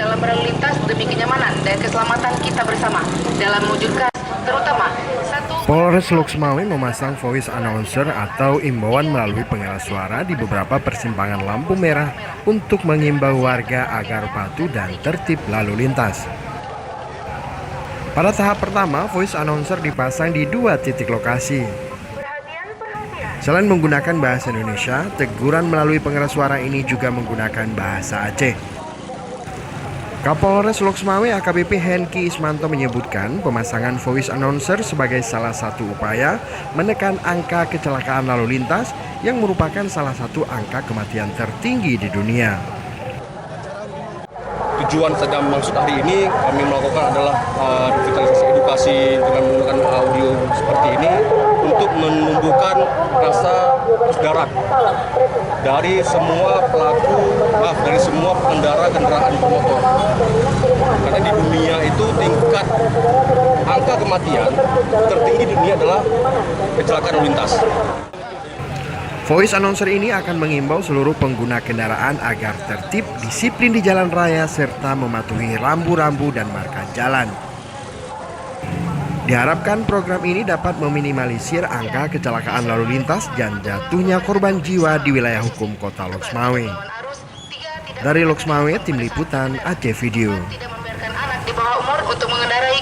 dalam berlalu lintas demi kenyamanan dan keselamatan kita bersama dalam mewujudkan terutama satu. Polres Loksmawe memasang voice announcer atau imbauan melalui pengeras suara di beberapa persimpangan lampu merah untuk mengimbau warga agar patuh dan tertib lalu lintas. Pada tahap pertama, voice announcer dipasang di 2 titik lokasi. Selain menggunakan bahasa Indonesia, teguran melalui pengeras suara ini juga menggunakan bahasa Aceh. Kapolres Loksmawe AKBP Henki Ismanto menyebutkan pemasangan voice announcer sebagai salah satu upaya menekan angka kecelakaan lalu lintas yang merupakan salah satu angka kematian tertinggi di dunia. Tujuan sedang maksud hari ini kami melakukan adalah revitalisasi edukasi dengan menggunakan audio seperti ini untuk menumbuhkan rasa darat dari semua dari semua pengendara kendaraan bermotor. Karena di dunia itu tingkat angka kematian tertinggi di dunia adalah kecelakaan lalu lintas. Voice announcer ini akan mengimbau seluruh pengguna kendaraan agar tertib, disiplin di jalan raya, serta mematuhi rambu-rambu dan marka jalan. Diharapkan program ini dapat meminimalisir angka kecelakaan lalu lintas dan jatuhnya korban jiwa di wilayah hukum Kota Loksmawe. Dari Loksmawe, Tim Liputan Aceh Video. Tidak membiarkan anak di bawah umur untuk mengendarai